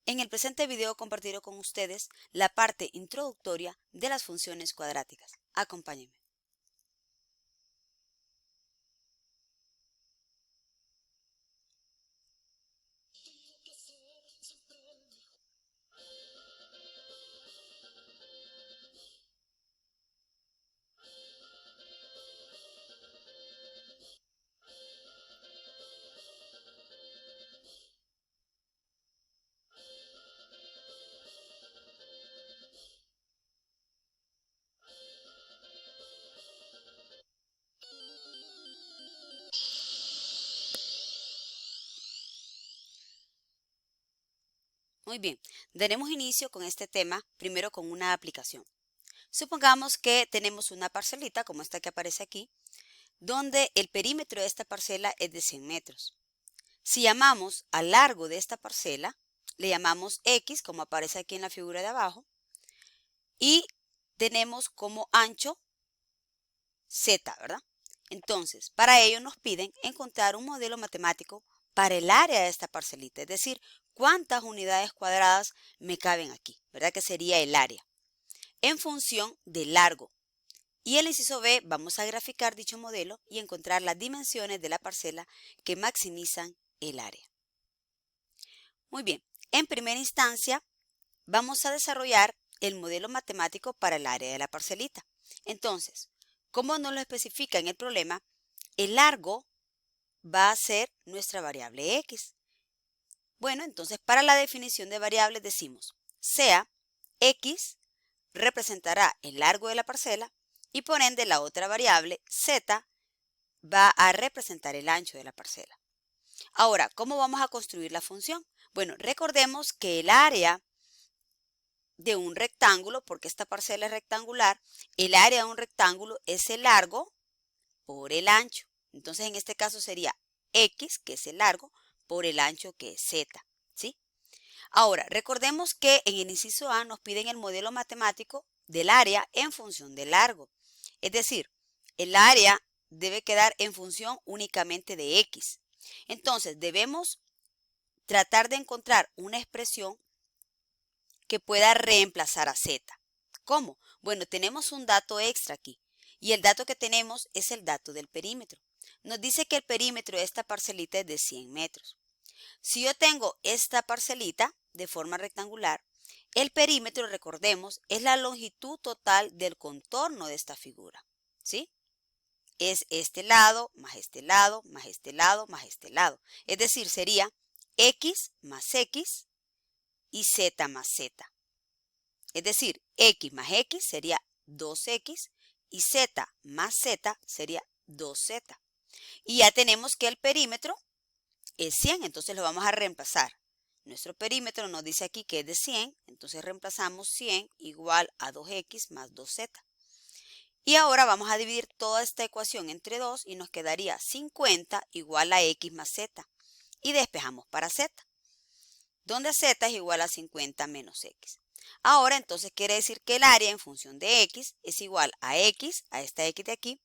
En el presente video compartiré con ustedes la parte introductoria de las funciones cuadráticas. Acompáñenme. Muy bien, daremos inicio con este tema primero con una aplicación. Supongamos que tenemos una parcelita como esta que aparece aquí, donde el perímetro de esta parcela es de 100 metros. Si llamamos al largo de esta parcela, le llamamos X, como aparece aquí en la figura de abajo, y tenemos como ancho Z, ¿verdad? Entonces, para ello nos piden encontrar un modelo matemático para el área de esta parcelita, es decir, cuántas unidades cuadradas me caben aquí, ¿verdad? Que sería el área, en función del largo. Y el inciso B, vamos a graficar dicho modelo y encontrar las dimensiones de la parcela que maximizan el área. Muy bien, en primera instancia, vamos a desarrollar el modelo matemático para el área de la parcelita. Entonces, como nos lo especifica en el problema, el largo va a ser nuestra variable X. Bueno, entonces para la definición de variables decimos, sea X representará el largo de la parcela y por ende la otra variable Z va a representar el ancho de la parcela. Ahora, ¿cómo vamos a construir la función? Bueno, recordemos que el área de un rectángulo, porque esta parcela es rectangular, el área de un rectángulo es el largo por el ancho. Entonces, en este caso sería X, que es el largo, por el ancho, que es Z, ¿sí? Ahora, recordemos que en el inciso A nos piden el modelo matemático del área en función del largo. Es decir, el área debe quedar en función únicamente de X. Entonces, debemos tratar de encontrar una expresión que pueda reemplazar a Z. ¿Cómo? Bueno, tenemos un dato extra aquí y el dato que tenemos es el dato del perímetro. Nos dice que el perímetro de esta parcelita es de 100 metros. Si yo tengo esta parcelita de forma rectangular, el perímetro, recordemos, es la longitud total del contorno de esta figura, ¿sí? Es este lado, más este lado, más este lado, más este lado. Es decir, sería X más X y Z más Z. Es decir, X más X sería 2X y Z más Z sería 2Z. Y ya tenemos que el perímetro es 100, entonces lo vamos a reemplazar. Nuestro perímetro nos dice aquí que es de 100, entonces reemplazamos 100 igual a 2X más 2Z. Y ahora vamos a dividir toda esta ecuación entre 2 y nos quedaría 50 igual a X más Z. Y despejamos para Z, donde Z es igual a 50 menos X. Ahora entonces quiere decir que el área en función de X es igual a esta X de aquí,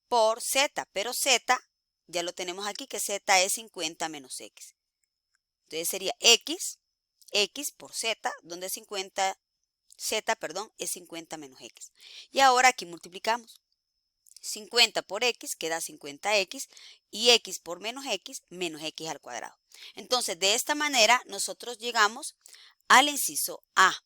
por Z, pero Z ya lo tenemos aquí que Z es 50 menos X. Entonces sería X por Z, donde 50, Z, perdón, es 50 menos X. Y ahora aquí multiplicamos. 50 por X queda 50X y X por menos X al cuadrado. Entonces, de esta manera nosotros llegamos al inciso A.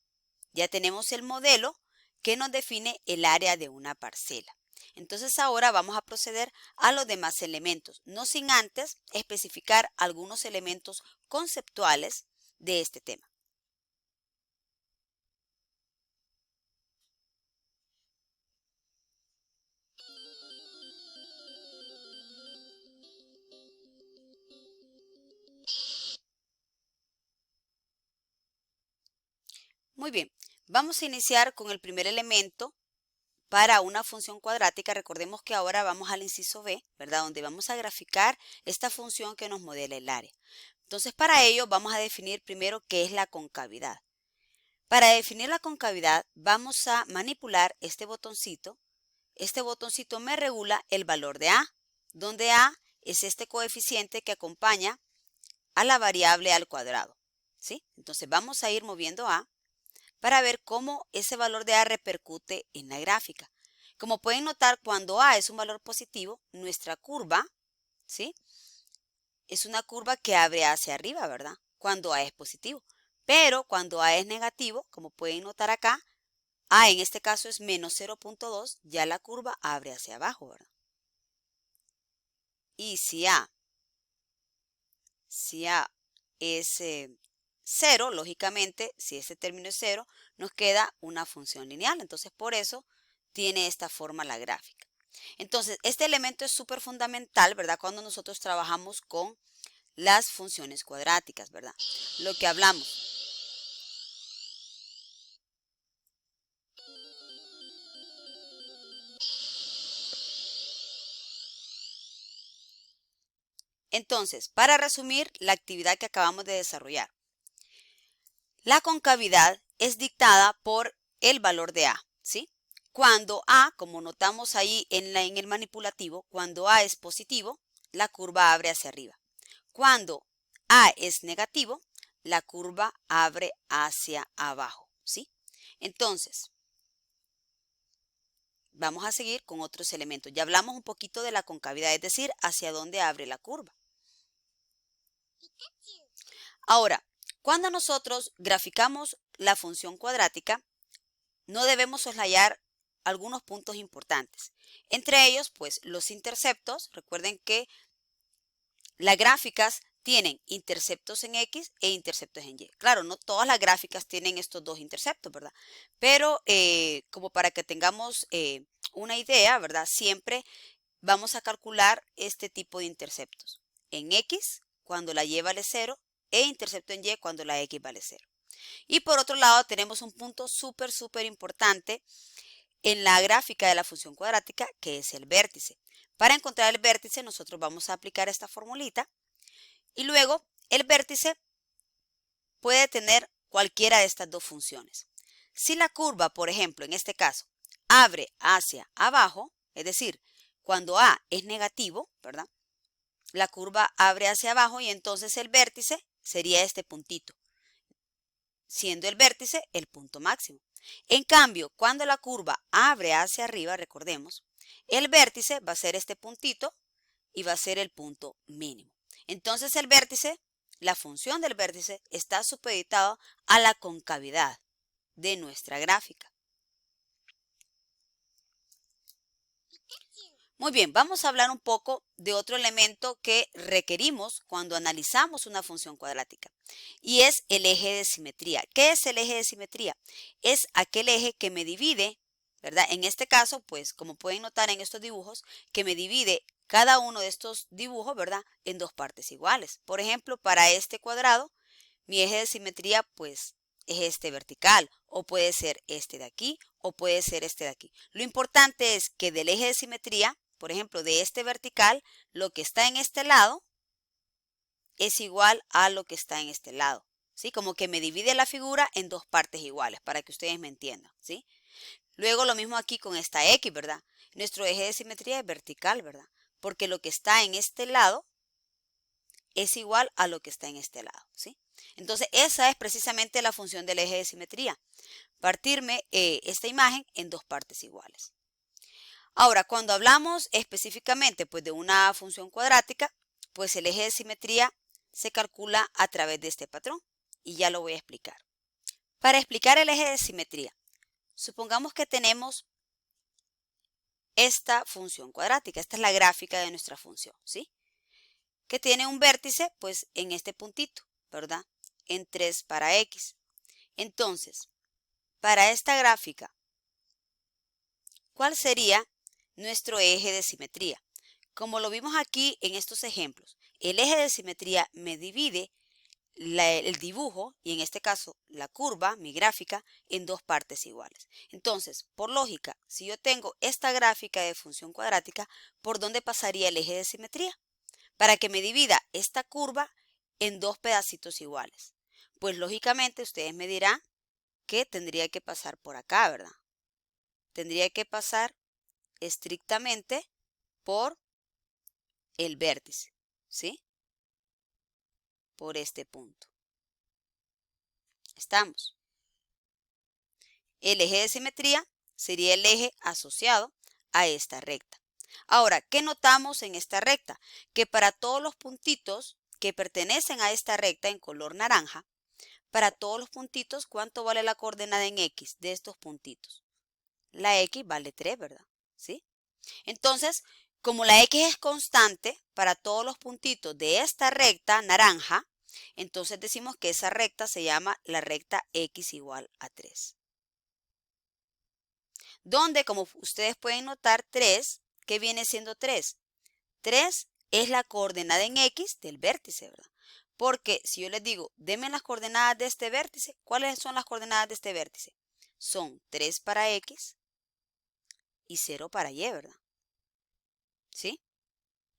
Ya tenemos el modelo que nos define el área de una parcela. Entonces ahora vamos a proceder a los demás elementos, no sin antes especificar algunos elementos conceptuales de este tema. Muy bien, vamos a iniciar con el primer elemento para una función cuadrática. Recordemos que ahora vamos al inciso B, ¿verdad? Donde vamos a graficar esta función que nos modela el área. Entonces, para ello vamos a definir primero qué es la concavidad. Para definir la concavidad vamos a manipular este botoncito. Este botoncito me regula el valor de A, donde A es este coeficiente que acompaña a la variable al cuadrado. ¿sí? Entonces vamos a ir moviendo A para ver cómo ese valor de A repercute en la gráfica. Como pueden notar, cuando A es un valor positivo, nuestra curva, ¿sí? Es una curva que abre hacia arriba, ¿verdad? Cuando A es positivo. Pero cuando A es negativo, como pueden notar acá, A en este caso es menos 0.2, ya la curva abre hacia abajo, ¿verdad? Y si A es 0, lógicamente, si ese término es 0, nos queda una función lineal. Entonces, por eso tiene esta forma la gráfica. Entonces, este elemento es súper fundamental, ¿verdad? Cuando nosotros trabajamos con las funciones cuadráticas, ¿verdad? Lo que hablamos. Entonces, para resumir la actividad que acabamos de desarrollar, la concavidad es dictada por el valor de A, ¿sí? Cuando A, como notamos ahí en el manipulativo, cuando A es positivo, la curva abre hacia arriba. Cuando A es negativo, la curva abre hacia abajo, ¿sí? Entonces, vamos a seguir con otros elementos. Ya hablamos un poquito de la concavidad, es decir, hacia dónde abre la curva. Ahora, cuando nosotros graficamos la función cuadrática, no debemos soslayar algunos puntos importantes. Entre ellos, pues, los interceptos. Recuerden que las gráficas tienen interceptos en X e interceptos en Y. Claro, no todas las gráficas tienen estos dos interceptos, ¿verdad? Pero como para que tengamos una idea, ¿verdad? Siempre vamos a calcular este tipo de interceptos. En X, cuando la Y vale 0, e intercepto en Y cuando la X vale 0. Y por otro lado, tenemos un punto súper importante en la gráfica de la función cuadrática, que es el vértice. Para encontrar el vértice, nosotros vamos a aplicar esta formulita y luego el vértice puede tener cualquiera de estas dos funciones. Si la curva, por ejemplo, en este caso, abre hacia abajo, es decir, cuando A es negativo, ¿verdad? La curva abre hacia abajo y entonces el vértice sería este puntito, siendo el vértice el punto máximo. En cambio, cuando la curva abre hacia arriba, recordemos, el vértice va a ser este puntito y va a ser el punto mínimo. Entonces el vértice, la función del vértice, está supeditada a la concavidad de nuestra gráfica. Muy bien, vamos a hablar un poco de otro elemento que requerimos cuando analizamos una función cuadrática y es el eje de simetría. ¿Qué es el eje de simetría? Es aquel eje que me divide, ¿verdad? En este caso, pues como pueden notar en estos dibujos, que me divide cada uno de estos dibujos, ¿verdad? En dos partes iguales. Por ejemplo, para este cuadrado, mi eje de simetría, pues es este vertical, o puede ser este de aquí, o puede ser este de aquí. Lo importante es que del eje de simetría, por ejemplo, de este vertical, lo que está en este lado es igual a lo que está en este lado, ¿sí? Como que me divide la figura en dos partes iguales, para que ustedes me entiendan, ¿sí? Luego lo mismo aquí con esta X, ¿verdad? Nuestro eje de simetría es vertical, ¿verdad? Porque lo que está en este lado es igual a lo que está en este lado, ¿sí? Entonces, esa es precisamente la función del eje de simetría, partirme esta imagen en dos partes iguales. Ahora, cuando hablamos específicamente pues, de una función cuadrática, pues el eje de simetría se calcula a través de este patrón y ya lo voy a explicar. Para explicar el eje de simetría, supongamos que tenemos esta función cuadrática, esta es la gráfica de nuestra función, ¿sí? Que tiene un vértice pues en este puntito, ¿verdad? En 3 para X. Entonces, para esta gráfica, ¿cuál sería nuestro eje de simetría? Como lo vimos aquí en estos ejemplos, el eje de simetría me divide el dibujo, y en este caso la curva, mi gráfica, en dos partes iguales. Entonces, por lógica, si yo tengo esta gráfica de función cuadrática, ¿por dónde pasaría el eje de simetría? Para que me divida esta curva en dos pedacitos iguales. Pues lógicamente ustedes me dirán que tendría que pasar por acá, ¿verdad? Tendría que pasar estrictamente por el vértice, ¿sí? Por este punto. estamos. El eje de simetría sería el eje asociado a esta recta. Ahora, ¿qué notamos en esta recta? Que para todos los puntitos que pertenecen a esta recta en color naranja, para todos los puntitos, ¿cuánto vale la coordenada en X de estos puntitos? La X vale 3, ¿verdad? ¿Sí? Entonces, como la X es constante para todos los puntitos de esta recta naranja, entonces decimos que esa recta se llama la recta X igual a 3. Donde, como ustedes pueden notar, 3, ¿qué viene siendo 3? 3 es la coordenada en X del vértice, ¿verdad? Porque si yo les digo, denme las coordenadas de este vértice, ¿cuáles son las coordenadas de este vértice? Son 3 para X y 0 para Y, ¿verdad? ¿Sí?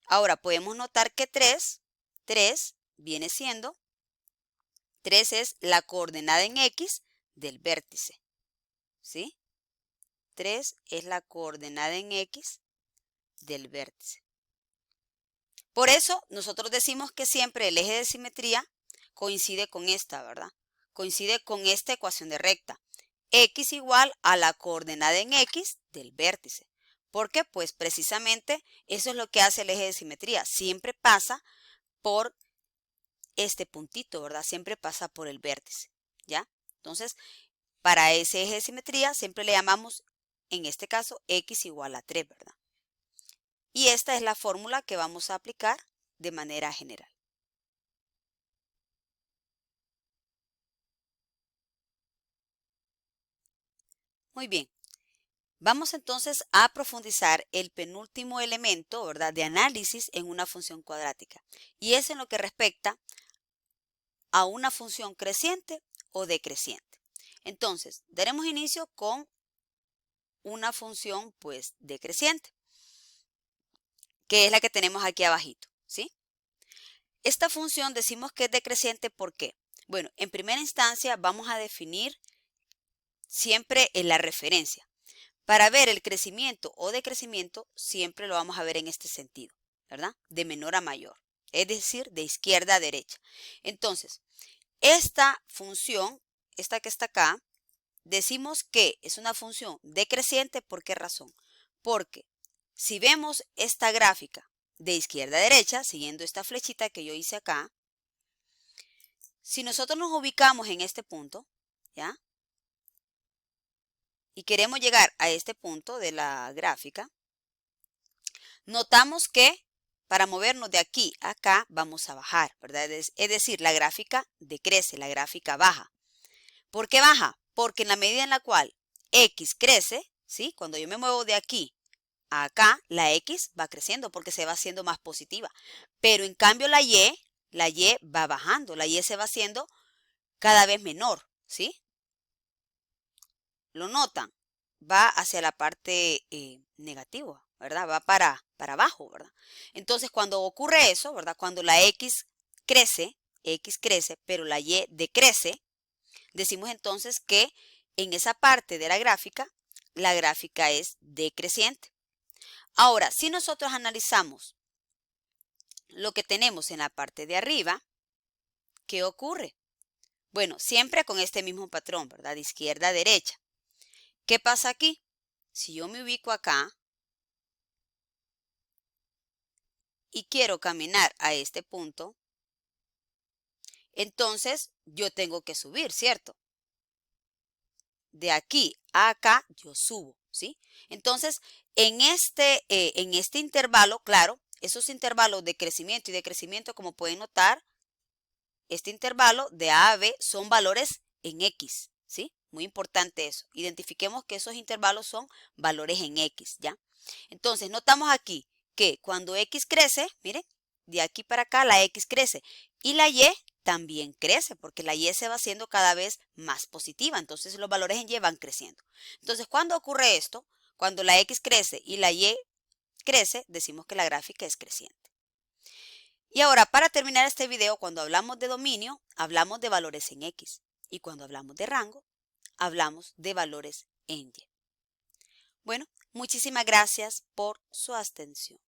Ahora podemos notar que 3 viene siendo, 3 es la coordenada en X del vértice, ¿sí? 3 es la coordenada en X del vértice. Por eso nosotros decimos que siempre el eje de simetría coincide con esta, ¿verdad? Coincide con esta ecuación de recta. X igual a la coordenada en X del vértice. ¿Por qué? Pues precisamente eso es lo que hace el eje de simetría. Siempre pasa por este puntito, ¿verdad? Siempre pasa por el vértice, ¿ya? Entonces, para ese eje de simetría siempre le llamamos, en este caso, X igual a 3, ¿verdad? Y esta es la fórmula que vamos a aplicar de manera general. Muy bien. Vamos entonces a profundizar el penúltimo elemento, ¿verdad?, de análisis en una función cuadrática. Y es en lo que respecta a una función creciente o decreciente. Entonces, daremos inicio con una función, pues, decreciente, que es la que tenemos aquí abajito, ¿sí? Esta función decimos que es decreciente, ¿por qué? Bueno, en primera instancia vamos a definir siempre en la referencia. Para ver el crecimiento o decrecimiento, siempre lo vamos a ver en este sentido, ¿verdad? De menor a mayor, es decir, de izquierda a derecha. Entonces, esta función, esta que está acá, decimos que es una función decreciente, ¿por qué razón? Porque si vemos esta gráfica de izquierda a derecha, siguiendo esta flechita que yo hice acá, si nosotros nos ubicamos en este punto, ¿ya?, y queremos llegar a este punto de la gráfica, notamos que para movernos de aquí a acá vamos a bajar, ¿verdad? Es decir, la gráfica decrece, la gráfica baja. ¿Por qué baja? Porque en la medida en la cual X crece, ¿sí? Cuando yo me muevo de aquí a acá, la X va creciendo porque se va haciendo más positiva. Pero en cambio la Y va bajando, la Y se va haciendo cada vez menor, ¿sí? ¿Lo notan? Va hacia la parte negativa, ¿verdad? Va para abajo, ¿verdad? Entonces, cuando ocurre eso, ¿verdad? Cuando la X crece, pero la Y decrece, decimos entonces que en esa parte de la gráfica es decreciente. Ahora, si nosotros analizamos lo que tenemos en la parte de arriba, ¿qué ocurre? Bueno, siempre con este mismo patrón, ¿verdad? De izquierda a derecha. ¿Qué pasa aquí? Si yo me ubico acá y quiero caminar a este punto, entonces yo tengo que subir, ¿cierto? De aquí a acá yo subo, ¿sí? Entonces, en este intervalo, claro, esos intervalos de crecimiento y decrecimiento, como pueden notar, este intervalo de A a B son valores en X, ¿sí? Muy importante eso. Identifiquemos que esos intervalos son valores en X, ¿ya? Entonces, notamos aquí que cuando X crece, miren, de aquí para acá la X crece y la Y también crece porque la Y se va haciendo cada vez más positiva. Entonces, los valores en Y van creciendo. Entonces, ¿cuándo ocurre esto? Cuando la X crece y la Y crece, decimos que la gráfica es creciente. Y ahora, para terminar este video, cuando hablamos de dominio, hablamos de valores en X. Y cuando hablamos de rango, hablamos de valores en Y. Bueno, muchísimas gracias por su atención.